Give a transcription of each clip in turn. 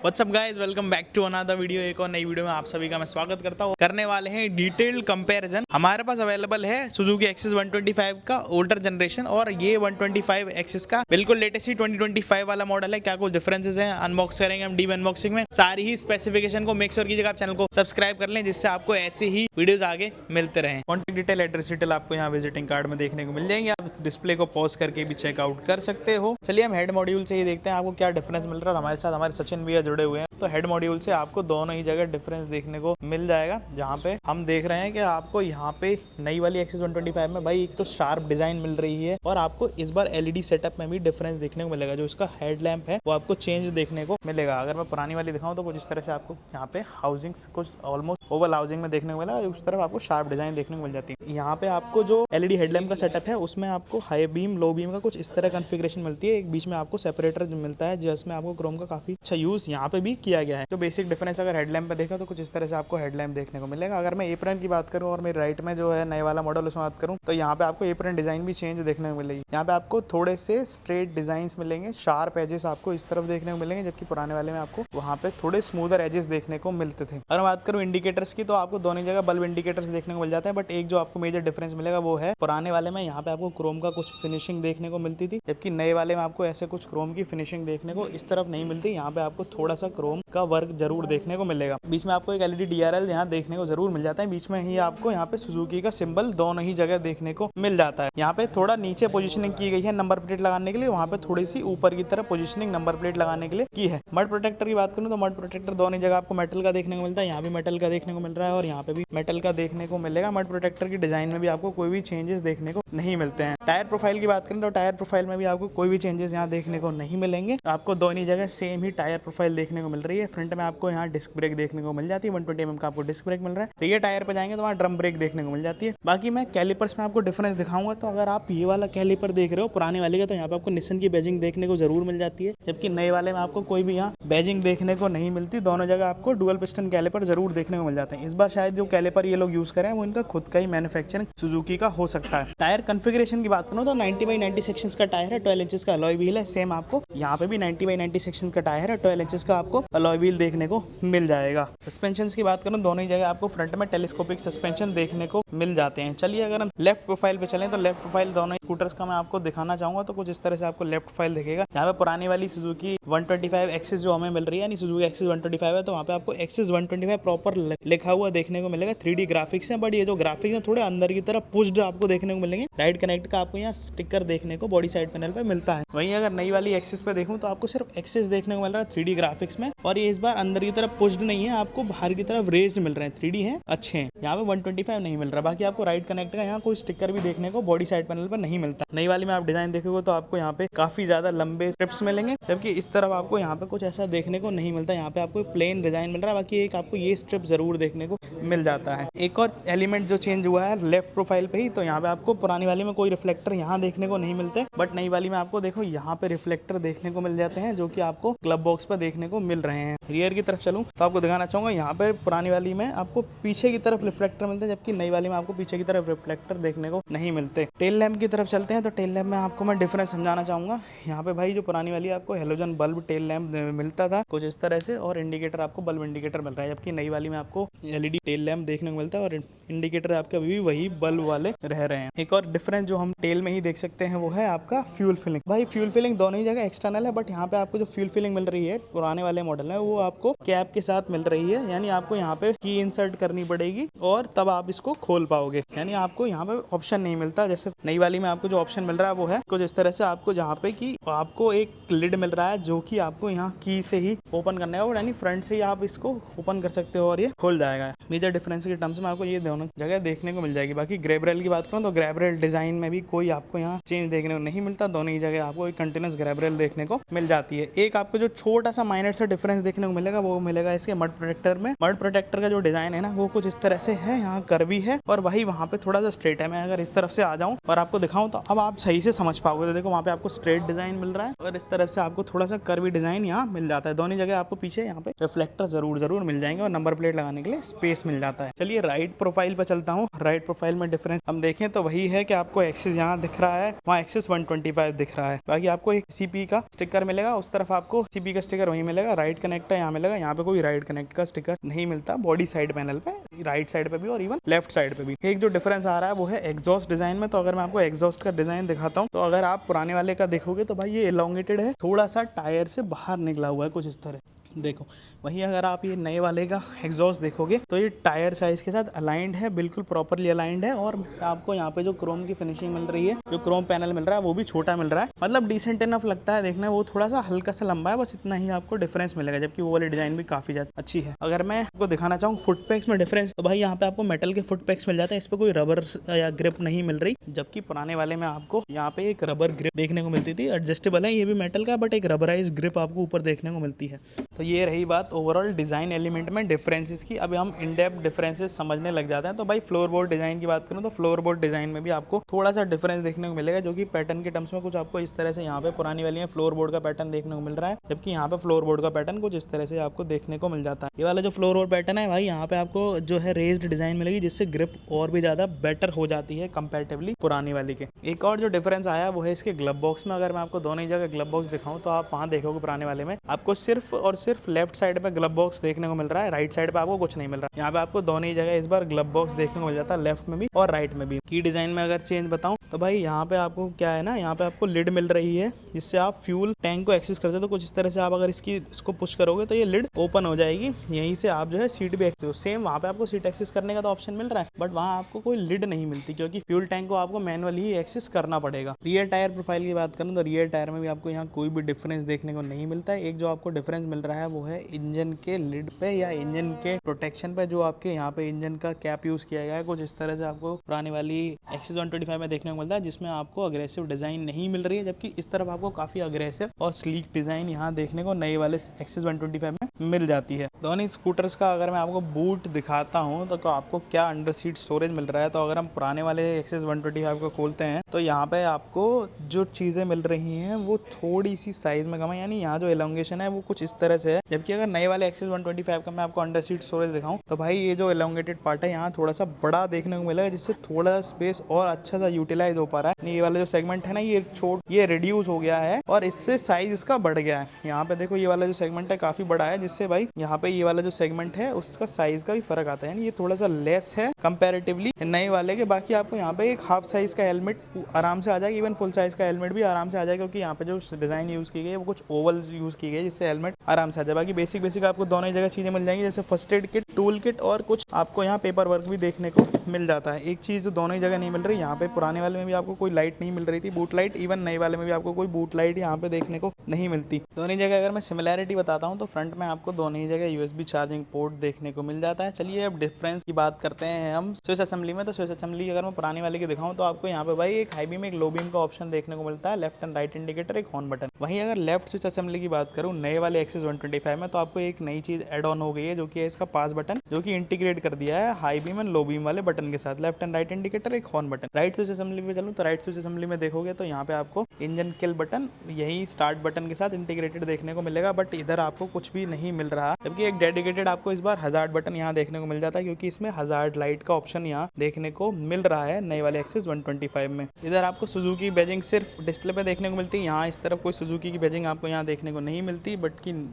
WhatsApp guys, welcome back to another video. एक और नई वीडियो में आप सभी का मैं स्वागत करता हूँ। करने वाले हैं डिटेल्ड कंपैरिजन। हमारे पास अवेलेबल है सुजुकी एक्सिस 125 का ओल्डर जनरेशन और ये 125 एक्सिस का बिल्कुल लेटेस्ट 2025 वाला मॉडल है। क्या कुछ डिफरेंसेस हैं अनबॉक्स करेंगे हम डीप अनबॉक्सिंग में। सारी ही स्पेसिफिकेशन को मेक श्योर कीजिएगा आप चैनल को सब्सक्राइब कर लें, जिससे आपको ऐसे ही वीडियोस आगे मिलते रहें। कॉन्टैक्ट डिटेल, एड्रेस डिटेल आपको यहाँ विजिटिंग कार्ड में देखने को मिल जाएंगे। आप डिस्प्ले को पॉज करके भी चेकआउट कर सकते हो। चलिए हम हेड मॉड्यूल से ही देखते हैं आपको क्या डिफरेंस मिल रहा है। हमारे साथ हमारे सचिन भैया जुड़े हुए हैं, तो हेड मॉड्यूल से आपको दोनों ही जगह डिफरेंस देखने को मिल जाएगा। जहाँ पे हम देख रहे हैं कि आपको यहाँ पे नई वाली एक्सिस 125 में भाई एक तो शार्प डिजाइन मिल रही है और आपको इस बार एलईडी सेटअप में भी डिफरेंस देखने को मिलेगा। जो इसका हेडलैम्प है वो आपको चेंज देखने को मिलेगा। अगर मैं पुरानी वाली दिखाऊं तो कुछ इस तरह से आपको यहाँ पे हाउसिंग कुछ ऑलमोस्ट ओवल हाउसिंग में देखने को मिला, उस तरफ आपको शार्प डिजाइन देखने को मिल जाती है। यहाँ पे आपको जो एलईडी हेडलैम्प का सेटअप है उसमें आपको हाई बीम लो बीम का कुछ इस तरह कॉन्फ़िगरेशन मिलती है। एक बीच में आपको सेपरेटर मिलता है जिसमें आपको क्रोम का काफी अच्छा यूज यहाँ पे भी किया गया है। तो बेसिक डिफरेंस अगर हेडलैम्प पे देखा तो कुछ इस तरह से आपको हेडलैम्प देखने को मिलेगा। अगर मैं एप्रन की बात करूँ और मेरे राइट में जो है नए वाला मॉडल उसमें बात करूँ तो यहाँ पे आपको एप्रन डिजाइन भी चेंज देखने को मिलेगी। यहाँ पे आपको थोड़े से स्ट्रेट डिजाइन मिलेंगे, शार्प एजेस आपको इस तरफ देखने को मिलेंगे, जबकि पुराने वाले में आपको वहाँ पे थोड़े स्मूदर एजेस देखने को मिलते थे। अगर बात करूँ इंडिकेटर्स की तो आपको दोनों जगह बल्ब इंडिकेटर्स देखने को मिल जाते हैं, बट एक जो आपको मेजर डिफरेंस मिलेगा वो है पुराने वाले में यहाँ पे आपको क्रोम का कुछ फिनिशिंग देखने को मिलती थी, जबकि नए वाले में आपको ऐसे कुछ क्रोम की फिनिशिंग देखने को इस तरफ नहीं मिलती। यहाँ पे आपको थोड़ा सा क्रोम का वर्क जरूर देखने को मिलेगा। बीच में आपको एक एलईडी डीआरएल यहाँ देखने को जरूर मिल जाता है। बीच में ही आपको यहाँ पे सुजुकी का सिंबल दोनों ही जगह देखने को मिल जाता है। यहाँ पे थोड़ा नीचे पोजीशनिंग की गई है नंबर प्लेट लगाने के लिए, वहाँ पे थोड़ी सी ऊपर की तरफ पोजीशनिंग नंबर प्लेट लगाने के लिए की है। मड प्रोटेक्टर की बात करूँ तो मड प्रोटेक्टर दोनों जगह आपको मेटल का देखने को मिलता है। यहाँ भी मेटल का देखने को मिल रहा है और यहाँ पे भी मेटल का देखने को मिलेगा। मड प्रोटेक्टर की डिजाइन में भी आपको कोई भी चेंजेस देखने को नहीं मिलते हैं। टायर प्रोफाइल की बात करें तो टायर प्रोफाइल में भी आपको कोई भी चेंजेस यहाँ देखने को नहीं मिलेंगे। आपको दोनों जगह सेम ही टायर प्रोफाइल देखने को मिल रही है। फ्रंट में आपको यहाँ डिस्क ब्रेक देखने को मिल जाती है, 120 mm का आपको डिस्क ब्रेक मिल रहा है। रियर टायर पे जाएंगे तो वहाँ ड्रम ब्रेक देखने को मिल जाती है। बाकी मैं कैलिपर्स में आपको डिफरेंस दिखाऊंगा, तो अगर आप ये वाला कैलिपर देख रहे हो पुराने वाले का तो यहाँ पे आपको निसन की बैजिंग देखने को जरूर मिल जाती है, जबकि नए वाले में आपको कोई भी यहाँ बैजिंग देखने को नहीं मिलती। दोनों जगह आपको डुअल पिस्टन कैलिपर जरूर देखने को मिल जाते हैं। इस बार शायद जो कैलिपर ये लोग यूज करें वो इनका खुद का ही मैन्युफैक्चरिंग सुजुकी का हो सकता है। टायर कॉन्फ़िगरेशन की बात करूँ तो 90/90 सेक्शंस का टायर है, 12 इंचेस का अलॉय व्हील है। सेम आपको यहाँ पे भी 90/90 सेक्शंस का टायर है, 12 इंचेस का आपको अलॉय व्हील देखने को मिल जाएगा। सस्पेंशन की बात करूँ दोनों ही जगह आपको फ्रंट में टेलीस्कोपिक सस्पेंशन देखने को मिल जाते हैं। चलिए अगर हम लेफ्ट प्रोफाइल पे चलें तो लेफ्ट प्रोफाइल दोनों स्कूटर्स का मैं आपको दिखाना चाहूंगा, तो कुछ इस तरह से आपको लेफ्ट प्रोफाइल दिखेगा। यहाँ पे पुरानी वाली सुजुकी 125 एक्सिस जो हमें मिल रही है, यानी सुजुकी एक्सिस 125 है, तो वहाँ पे आपको एक्सिस 125 प्रॉपर लिखा हुआ देखने को मिलेगा। 3D ग्राफिक्स है, बट ये जो ग्राफिक्स है थोड़े अंदर की तरफ पुश्ड आपको देखने को मिलेंगे। राइट कनेक्ट का आपको यहाँ स्टिकर देखने को बॉडी साइड पैनल पे मिलता है। वहीं अगर नई वाली एक्सिस पे देखूं तो आपको सिर्फ एक्सिस देखने को मिल रहा है 3D ग्राफिक्स में, और ये इस बार अंदर की तरफ पुश्ड नहीं है, आपको बाहर की तरफ रेज्ड मिल रहे हैं। 3D है, अच्छे हैं। यहाँ पे 125 नहीं मिल रहा। बाकी आपको राइट कनेक्ट का यहाँ कोई स्टिकर भी देखने को बॉडी साइड पैनल पर नहीं मिलता। नई वाली में आप डिजाइन देखोगे तो आपको यहाँ पे काफी ज्यादा लंबे स्ट्रिप्स मिलेंगे, जबकि इस तरफ आपको यहाँ पे कुछ ऐसा देखने को नहीं मिलता। यहाँ पे आपको प्लेन डिजाइन मिल रहा है, बाकी एक आपको ये स्ट्रिप जरूर देखने को मिल जाता है। एक और एलिमेंट जो चेंज हुआ है लेफ्ट प्रोफाइल पे ही, तो यहाँ पे आपको पुरानी वाली में कोई रिफ्लेक्टर यहाँ देखने को नहीं मिलते, बट नई वाली में आपको देखो यहाँ पे रिफ्लेक्टर देखने को मिल जाते हैं, जो कि आपको क्लब बॉक्स पर देखने को मिल रहे हैं। रियर की तरफ चलूँ तो आपको दिखाना चाहूंगा, यहाँ पे पुरानी वाली में आपको पीछे की तरफ रिफ्लेक्टर मिलते हैं, जबकि नई वाली में आपको पीछे की तरफ रिफ्लेक्टर देखने को नहीं मिलते। टेल लैम्प की तरफ चलते हैं तो टेल लैम्प में आपको मैं डिफरेंस समझाना चाहूंगा। यहाँ पे भाई जो पुरानी वाली आपको हेलोजन बल्ब टेल लैम्प मिलता था कुछ इस तरह से, और इंडिकेटर आपको बल्ब इंडिकेटर मिल रहा है, जबकि नई वाली में आपको एलईडी टेल लैम्प देखने को मिलता है और इंडिकेटर आपके अभी भी वही बल्ब वाले रह रहे हैं। एक और डिफरेंस जो हम टेल में ही देख सकते हैं वो है आपका फ्यूल फिलिंग। भाई फ्यूल फिलिंग दोनों ही जगह एक्सटर्नल है, बट यहाँ पे आपको जो फ्यूल फिलिंग मिल रही है पुराने वाले मॉडल है वो आपको कैप के साथ मिल रही है, यानी आपको यहाँ पे की इंसर्ट करनी पड़ेगी और तब आप इसको खोल पाओगे। यानी आपको यहाँ पे ऑप्शन नहीं मिलता, जैसे नई वाली में आपको जो ऑप्शन मिल रहा है वो है कुछ इस तरह से, आपको जहाँ पे कि आपको एक लिड मिल रहा है जो कि आपको यहाँ की से ही ओपन करना है, यानी फ्रंट से ही आप इसको ओपन कर सकते हो और ये खुल जाएगा। मेजर डिफरेंस के टर्म्स में आपको ये दोनों जगह देखने को मिल जाएगी। बाकी ग्रैब रेल की बात करूँ तो ग्रैब रेल डिजाइन में भी कोई आपको यहाँ चेंज देखने को नहीं मिलता। दोनों ही जगह आपको एक कंटिन्यूस ग्रैब रेल देखने को मिल जाती है। एक आपको जो छोटा सा माइनर सा डिफरेंस देखने को मिलेगा वो मिलेगा इसके मड प्रोटेक्टर में। मड प्रोटेक्टर का जो डिजाइन है ना वो कुछ इस तरह से है, यहाँ कर्वी है और वही वहाँ पे थोड़ा सा स्ट्रेट है। मैं अगर इस तरफ से आ जाऊँ और आपको दिखाऊं तो अब आप सही से समझ पाओगे। तो देखो वहाँ पे आपको स्ट्रेट डिजाइन मिल रहा है और इस तरफ से आपको थोड़ा सा कर्वी डिजाइन यहाँ मिल जाता है। दोनों जगह आपको पीछे यहाँ पे रिफ्लेक्टर जरूर मिल जाएंगे और नंबर प्लेट लगाने के लिए स्पेस मिल जाता है। चलिए राइट प्रोफाइल पे चलता हूँ। राइट प्रोफाइल में डिफरेंस हम देखें तो वही है कि आपको एक्सिस यहाँ दिख रहा है, वहाँ एक्सिस 125 दिख रहा है। बाकी आपको एक सीपी का स्टिकर मिलेगा, उस तरफ आपको सीपी का स्टिकर वही मिलेगा। राइट राइट कनेक्ट है यहाँ मिलेगा, यहाँ पे कोई राइट कनेक्ट का स्टिकर नहीं मिलता बॉडी साइड पैनल पे, राइट साइड पे भी और इवन लेफ्ट साइड पे भी। एक जो डिफरेंस आ रहा है वो है एग्जॉस्ट डिजाइन में। तो अगर मैं आपको एग्जॉस्ट का डिजाइन दिखाता हूँ, तो अगर आप पुराने वाले का देखोगे तो भाई ये एलोंगेटेड है, थोड़ा सा टायर से बाहर निकला हुआ है कुछ इस तरह, देखो। वहीं अगर आप ये नए वाले का एग्जॉस्ट देखोगे तो ये टायर साइज के साथ अलाइंड है, बिल्कुल प्रॉपरली अलाइंड है। और आपको यहाँ पे जो क्रोम की फिनिशिंग मिल रही है, जो क्रोम पैनल मिल रहा है वो भी छोटा मिल रहा है, मतलब डिसेंट इनफ लगता है देखने। वो थोड़ा सा हल्का सा लंबा है, बस इतना ही आपको डिफरेंस मिलेगा, जबकि वो वाली डिजाइन भी काफी ज्यादा अच्छी है। अगर मैं आपको दिखाना चाहूँ फुट पैक्स में डिफरेंस, तो भाई यहाँ पे आपको मेटल के फुट पैक्स मिल जाते हैं, इस पे कोई रबर या ग्रिप नहीं मिल रही। जबकि पुराने वाले में आपको यहाँ पे एक रबर ग्रिप देखने को मिलती थी। एडजस्टेबल है ये भी मेटल का, बट एक रबराइज ग्रिप आपको ऊपर देखने को मिलती है। तो ये रही बात ओवरऑल डिजाइन एलिमेंट में डिफरेंसेस की। अब हम इन डेप्थ डिफरेंसेस समझने लग जाते हैं। तो भाई फ्लोर बोर्ड डिजाइन की बात करूं तो फ्लोर बोर्ड डिजाइन में भी आपको थोड़ा सा डिफरेंस देखने को मिलेगा, जो कि पैटर्न के टर्म्स में कुछ आपको इस तरह से यहाँ पे पुरानी वाली में फ्लोर बोर्ड का पैटर्न देखने को मिल रहा है, जबकि यहाँ पे फ्लोर बोर्ड का पैटर्न कुछ इस तरह से आपको देखने को मिल जाता है। ये वाला जो फ्लोर बोर्ड पैटर्न है भाई, यहाँ पे आपको जो है रेज्ड डिजाइन मिलेगी, जिससे ग्रिप और भी ज्यादा बेटर हो जाती है कंपैरेटिवली पुरानी वाली के। एक और जो डिफरेंस आया वो है इसके ग्लब बॉक्स में। अगर मैं आपको दोनों ही जगह ग्लब बॉक्स दिखाऊं तो आप वहाँ देखोगे पुराने वाले में आपको सिर्फ और सिर्फ लेफ्ट साइड पे ग्लब बॉक्स देखने को मिल रहा है, राइट साइड पे आपको कुछ नहीं मिल रहा है। यहाँ पे आपको दोनों ही जगह इस बार ग्लब बॉक्स देखने को मिल जाता है, लेफ्ट में भी और राइट में भी। की डिजाइन में अगर चेंज बताऊं तो भाई यहाँ पे आपको क्या है ना, यहाँ पे आपको लिड मिल रही है, जिससे आप फ्यूल टैंक को एक्सेस करते हो। तो कुछ इस तरह से आप अगर इसको पुश करोगे तो ये लिड ओपन हो जाएगी, यहीं से आप जो है सीट भी एक्सेस। सेम वहाँ पे आपको सीट एक्सेस करने का तो ऑप्शन मिल रहा है, बट वहाँ आपको कोई लिड नहीं मिलती, क्योंकि फ्यूल टैंक को आपको मैनुअली ही एक्सेस करना पड़ेगा। रियर टायर प्रोफाइल की बात करूँ तो रियर टायर में भी आपको यहाँ कोई भी डिफरेंस देखने को नहीं मिलता है। एक जो आपको डिफरेंस मिल रहा है वो है इंजन के लिड पे या इंजन के प्रोटेक्शन पे, जो आपके यहाँ पे इंजन का कैप यूज किया गया है। कुछ इस तरह से आपको पुरानी वाली एक्सिस 125 में देखने को मिलता है, जिसमें आपको अग्रेसिव डिजाइन नहीं मिल रही है, जबकि इस तरफ आपको काफी अग्रेसिव और स्लीक डिजाइन यहाँ देखने को नए वाले एक्सिस 125 में मिल जाती है। दोनों स्कूटर्स का अगर मैं आपको बूट दिखाता हूँ तो आपको क्या अंडर सीट स्टोरेज मिल रहा है। तो अगर हम पुराने वाले एक्सिस 125 को खोलते हैं तो यहाँ पे आपको जो चीजें मिल रही हैं वो थोड़ी सी साइज में कम है, यानी यहाँ जो एलोंगेशन है वो कुछ इस तरह से है। जबकि अगर नए वाले एक्सिस 125 का मैं आपको अंडर सीट स्टोरेज दिखाऊं तो भाई ये जो एलोंगेटेड पार्ट है यहाँ थोड़ा सा बड़ा देखने को मिलेगा, जिससे थोड़ा स्पेस और अच्छा सा यूटिलाइज हो पा रहा है। ये वाला जो सेगमेंट है ना, ये रिड्यूस हो गया है और इससे साइज इसका बढ़ गया है। यहाँ पे देखो ये वाला जो सेगमेंट है काफी बड़ा है, जिससे भाई यहाँ पे ये वाला जो सेगमेंट है उसका साइज का भी फर्क आता है, ये थोड़ा सा लेस है कंपैरेटिवली नए वाले के। बाकी आपको यहाँ पे एक हाफ साइज का हेलमेट आराम से आ जाएगा, इवन फुल साइज का हेलमेट भी आराम से आ जाएगा, क्योंकि यहाँ पे जो डिजाइन यूज की गई है वो कुछ ओवल यूज की गई है, जिससे हेलमेट आराम से आ जाए। बाकी बेसिक आपको दोनों ही जगह चीजें मिल जाएंगी, जैसे first aid kit, tool kit और कुछ आपको यहाँ पेपर वर्क भी देखने को मिल जाता है। एक चीज जो दोनों ही जगह नहीं मिल रही, यहाँ पे पुराने वाले में भी आपको कोई लाइट नहीं मिल रही थी, बूट लाइट। इवन नए वाले में भी आपको कोई बूट लाइट यहाँ पे देखने को नहीं मिलती। दोनों ही जगह अगर मैं सिमिलैरिटी बताता हूँ तो फ्रंट में आपको दोनों ही जगह यूएसबी चार्जिंग पोर्ट देखने को मिल जाता है। चलिए अब डिफरेंस की बात करते हैं हम स्विच असेंबली में। तो स्विच असेंबली अगर मैं पुराने वाले की दिखाऊं तो आपको यहाँ पे भाई एक हाई बीम, एक लो बीम का ऑप्शन देखने को मिलता है, लेफ्ट एंड राइट इंडिकेटर, एक हॉर्न बटन। वहीं अगर लेफ्ट स्विच असेंबली की बात करूँ नए वाले एक्सिस 125 में, तो आपको एक नई चीज एड ऑन हो गई है, जो कि है इसका पास बटन, जो कि इंटीग्रेट कर दिया है high beam and low beam वाले बटन के साथ। लेफ्ट एंड राइट इंडिकेटर, एक horn button. Right switch assembly पे चलूँ तो राइट स्विच असेंबली में देखोगे तो यहाँ पे आपको इंजन किल बटन यही स्टार्ट बटन के साथ इंटीग्रेटेड देखने को मिलेगा, बट इधर आपको कुछ भी नहीं मिल रहा। जबकि एक डेडिकेटेड आपको इस बार हजार्ड बटन यहाँ देखने को मिल जाता है, क्योंकि इसमें हजार्ड लाइट का ऑप्शन यहाँ देखने को मिल रहा है नए वाले एक्सिस 125 में। इधर आपको सुजुकी बैजिंग सिर्फ डिस्प्ले पे देखने को मिलती है, यहाँ इस तरफ कोई सुजुकी की बैजिंग आपको यहाँ देखने को नहीं मिलती,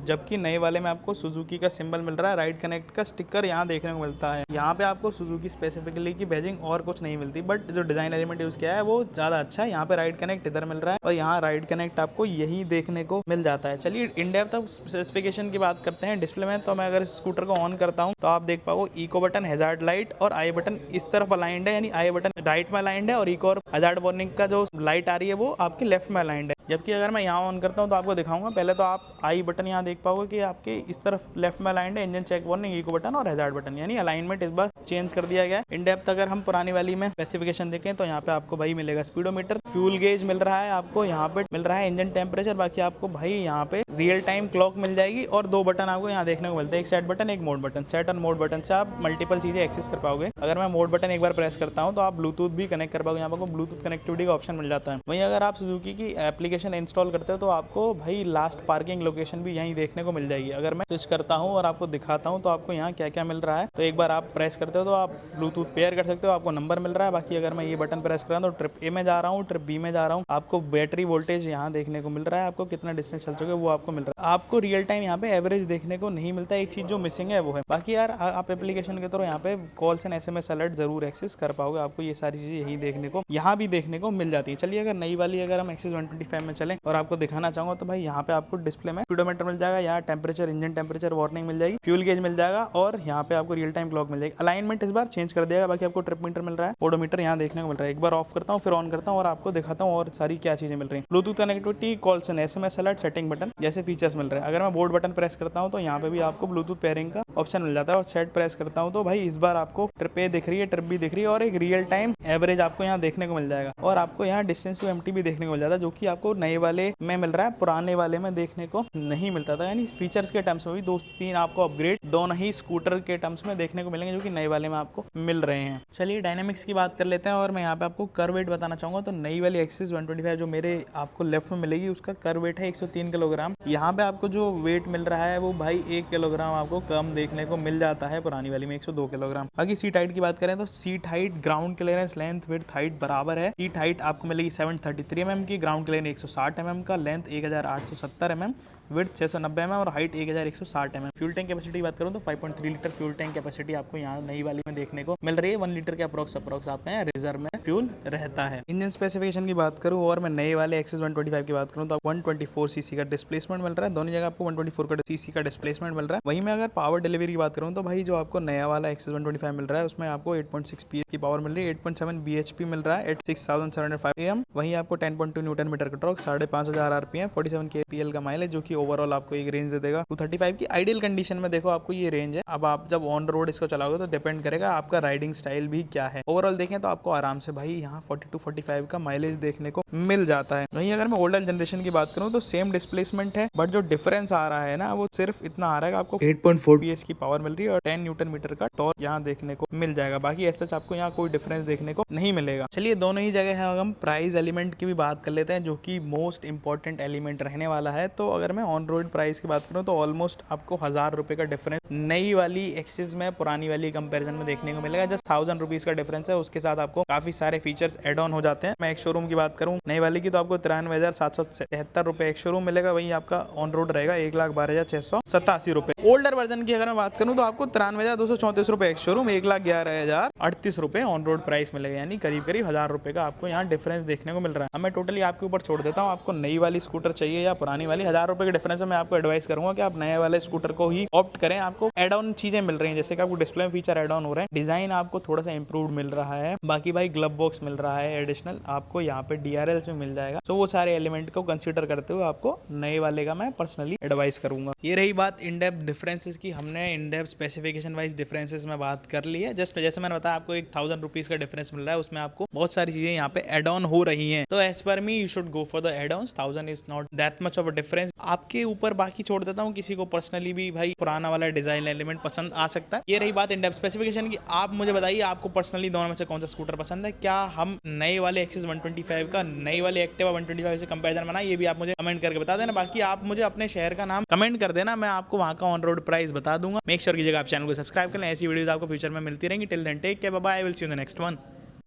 जबकि नए वाले में आपको सुजुकी का सिंबल मिल रहा है, राइट कनेक्ट का स्टिकर यहाँ देखने को मिलता है। यहाँ पे आपको सुजुकी स्पेसिफिकली की बैजिंग और कुछ नहीं मिलती, बट जो डिजाइन एलिमेंट यूज किया है वो ज्यादा अच्छा है। यहाँ पे राइट कनेक्ट इधर मिल रहा है और यहाँ राइट कनेक्ट आपको यही देखने को मिल जाता है। चलिए इन डेप्थ अब स्पेसिफिकेशन की बात करते हैं डिस्प्ले में। तो मैं अगर इस स्कूटर को ऑन करता हूँ तो आप देख पाओ इको बटन, हैजार्ड लाइट और आई बटन इस तरफ अलाइंड है, यानी आई बटन राइट में अलाइंड है और इको और हैजार्ड वार्निंग का जो लाइट आ रही है वो आपके लेफ्ट में अलाइंड है। जबकि अगर मैं यहाँ ऑन करता हूँ तो आपको दिखाऊंगा, पहले तो आप आई बटन यहाँ देख पाओगे कि आपके इस तरफ लेफ्ट में अलाइंड है, engine check warning, eco button और हैजार्ड बटन, यानी अलाइनमेंट इस बार चेंज कर दिया गया है। इन डेप्थ अगर हम पुरानी वाली में स्पेसिफिकेशन देखें तो यहाँ पे आपको भाई मिलेगा स्पीडोमीटर, फ्यूल गेज मिल रहा है, आपको यहाँ पे मिल रहा है इंजन टेम्परेचर। बाकी आपको भाई यहाँ पे रियल टाइम क्लॉक मिल जाएगी और दो बटन आपको यहाँ देखने को मिलते हैं, एक सेट बटन, एक मोड बटन। सेट और मोड बटन से आप मल्टीपल चीजें एक्सेस कर पाओगे। अगर मैं मोड बटन एक बार प्रेस करता हूँ तो आप ब्लूटूथ भी कनेक्ट कर पाओगे, यहाँ पर ब्लूटूथ कनेक्टिविटी का ऑप्शन मिल जाता है। वहीं अगर आप सुजुकी की एप्लीकेशन इंस्टॉल करते हो तो आपको भाई लास्ट पार्किंग लोकेशन भी यहीं देखने को मिल जाएगी। अगर मैं स्विच करता हूँ और आपको दिखाता हूँ तो आपको यहाँ क्या क्या मिल रहा है, तो एक बार आप प्रेस करते हो तो आप ब्लूटूथ पेयर कर सकते हो, आपको नंबर मिल रहा है। बाकी अगर मैं ये बटन प्रेस कर रहा हूँ तो ट्रिप ए में जा रहा हूँ, ट्रिप बी में जा रहा हूँ, आपको बैटरी वोल्टेज यहाँ देखने को मिल रहा है, आपको कितना डिस्टेंस चल चुके हैं वो आपको मिल रहा है। आपको रियल टाइम यहाँ पे एवरेज देखने को नहीं मिलता, एक चीज जो मिसिंग है वो है। बाकी यार आप एप्लीकेशन के थ्रू यहाँ पे कॉल्स एंड SMS अलर्ट जरूर एक्सेस कर पाओगे, आपको ये सारी चीजें यही देखने को यहाँ भी देखने को मिल जाती है। चलिए अगर नई वाली अगर हम एक्सिस 125 में चलें और आपको दिखाना चाहूंगा तो भाई यहाँ पे आपको डिस्प्ले में स्पीडोमीटर मिल जाएगा, यहाँ टेम्परेचर, इंजन टेम्परेचर वार्निंग मिल जाएगी, फ्यूल गेज मिल जाएगा और यहाँ पे आपको रियल टाइम क्लॉक मिल जाएगी। अलाइनमेंट इस बार चेंज कर दिया, बाकी आपको ट्रिप मीटर मिल रहा है, ओडोमीटर यहाँ देखने को मिल रहा है। एक बार ऑफ करता हूँ फिर ऑन करता हूँ और आपको दिखाता हूँ और सारी क्या चीजें मिल रही है। Bluetooth connectivity, calls and SMS alert, setting button जैसे फीचर्स मिल रहे हैं। अगर मैं बोर्ड बटन प्रेस करता हूँ तो यहाँ पे भी आपको ब्लूटूथ पेयरिंग का ऑप्शन मिल जाता है और सेट प्रेस करता हूँ तो भाई इस बार आपको ट्रिप ए दिख रही है, ट्रिप बी दिख रही है और एक रियल टाइम एवरेज आपको यहाँ देखने को मिल जाएगा और आपको यहाँ डिस्टेंस टू एम्प्टी भी देखने को मिल जाता है, जो कि आपको नए वाले में मिल रहा है, पुराने वाले में देखने को नहीं मिलता था। यानी फीचर्स के टर्म्स में भी 2-3 आपको अपग्रेड दोनों ही स्कूटर के टर्म्स में देखने को मिलेंगे, जो कि नए वाले में आपको मिल रहे हैं। चलिए डायनामिक्स की बात कर लेते हैं और मैं यहाँ पे आपको कर्व वेट बताना चाहूंगा। तो नई वाली एक्सिस 125 जो मेरे आपको लेफ्ट में मिलेगी उसका कर्व वेट है 103 किलोग्राम। यहाँ पे आपको जो वेट मिल रहा है वो भाई 1 किलोग्राम आपको कम देखने को मिल जाता है, पुरानी वाली में 102 किलोग्राम। बाकी सीट हाइट की बात करें तो seat height, ground clearance, length, width, height बराबर है। सीट हाइट आपको मिलेगी 733 mm की, ग्राउंड क्लियरेंस 160 mm का, लेंथ 1870 mm, विड्थ 690 mm और height 1160 mm। Fuel tank capacity की बात करूं तो 5.3 लीटर फ्यूल टैंक कैपेसिटी आपको यहाँ नई वाली में देखने को मिल रही है। 1 लीटर के अप्रोक्स आपके यहाँ रिजर्व में फ्यूल रहता है। इंजन स्पेसिफिकेशन की बात करूं और मैं नए वाले एक्सिस 125 की बात करूं तो 124 सीसी का डिस्प्लेसमेंट मिल रहा है, दोनों जगह आपको 124 का सीसी का डिस्प्लेसमेंट मिल रहा है। वहीं मैं अगर पावर डिलीवरी की बात करूं तो भाई जो आपको नया वाला एक्सिस 125 मिल रहा है उसमें आपको 8.6 PS की पावर मिल रही है, 8.7 bhp मिल रहा है, 6705 AM। वहीं आपको 10.2 न्यूटन मीटर का टॉर्क, 5500 RPM, 47 kpl का माइलेज, जो कि ओवरऑल आपको एक रेंज दे देगा 235 की। आइडियल कंडीशन में देखो आपको ये रेंज है। अब आप जब ऑन रोड इसको चलाओगे तो डिपेंड करेगा आपका राइडिंग स्टाइल भी क्या है। ओवरऑल देखें तो आपको आराम से भाई यहाँ 42-45 का माइलेज देखने को मिल जाता है। वहीं अगर मैं ओल्डर जनरेशन की बात करूँ तो सेम डिस्प्लेसमेंट है, बट जो डिफरेंस आ रहा है ना वो सिर्फ इतना आ रहा है आपको 8.4 PS की पावर मिल रही है और 10 न्यूटन मीटर का टॉर्क यहाँ देखने को मिल जाएगा। बाकी ऐसा आपको यहाँ कोई डिफरेंस देखने को नहीं मिलेगा। चलिए दोनों ही जगह है हम प्राइस एलिमेंट की भी बात कर लेते हैं, जो कि मोस्ट इंपॉर्टेंट एलिमेंट रहने वाला है। तो अगर मैं ऑन रोड प्राइस की बात करूँ तो ऑलमोस्ट आपको 1000 रुपए का डिफरेंस नई वाली एक्सिस में पुरानी वाली कंपैरिजन में देखने को मिलेगा। जस्ट 1000 रुपीज का डिफरेंस है, उसके साथ आपको काफी सारे फीचर्स एड ऑन हो जाते हैं। मैं एक शोरूम की बात करूँ नई वाली की तो आपको 93,773 रुपए एक शोरूम मिलेगा, वहीं आपका ऑन रोड रहेगा 1,12,687 रुपए। ओल्डर वर्जन की अगर मैं बात करूँ तो आपको 93,234 रुपए एक शोरूम, 1,11,038 रुपए ऑन रोड प्राइस मिलेगा, यानी करीब 1000 रुपए का आपको यहाँ डिफरेंस देखने को मिल रहा है। अब मैं टोटली आपके ऊपर छोड़ देता हूँ, आपको नई वाली स्कूटर चाहिए या पुरानी वाली। 1000 रुपए के डिफरेंस में मैं आपको एडवाइस करूंगा कि आप नए वाले स्कूटर को ही ऑप्ट करें। आपको एड ऑन चीजें मिल रही हैं, जैसे कि आपको डिस्प्ले में फीचर एड ऑन हो रहे हैं, डिजाइन आपको थोड़ा सा इंप्रूव मिल रहा है, बाकी भाई ग्लब बॉक्स मिल रहा है एडिशनल, आपको यहाँ पे DRLs में मिल जाएगा। तो वो सारे एलिमेंट को कंसीडर करते हुए आपको नए वाले का मैं पर्सनली एडवाइस करूंगा। ये रही बात इन डेप्थ डिफरेंसेस की, हमने in depth specification wise differences में बात कर ली है। जस्ट जैसे मैंने बताया आपको 1000 रुपीज का डिफरेंस मिल रहा है, उसमें आपको बहुत सारी चीजें यहाँ पे एड ऑन हो रही हैं। तो as per me you should go for the add ons, 1000 is not that much of a difference. आपके ऊपर बाकी छोड़ देता हूँ, किसी को पर्सनली भी भाई पुराना वाला डिजाइन एलिमेंट पसंद आ सकता है। ये रही बात इन डेप्थ स्पेसिफिकेशन की। आप मुझे बताइए आपको पर्सनली दोनों में से कौन सा स्कूटर पसंद है। क्या हम नए वाले एक्सिस 125 का नई वाली एक्टिवा 125 से कंपैरिजन बनाए, ये भी आप मुझे कमेंट करके बता देना। बाकी आप मुझे अपने शहर का नाम कमेंट कर देना, मैं आपको वहाँ का ऑन रोड प्राइस बता दूंगा। मेक श्योर कीजिएगा आप चैनल को सब्सक्राइब कर लें, ऐसी वीडियोस आपको फ्यूचर में मिलती रहेंगी। Till then take care, bye bye, I will see you in the next one.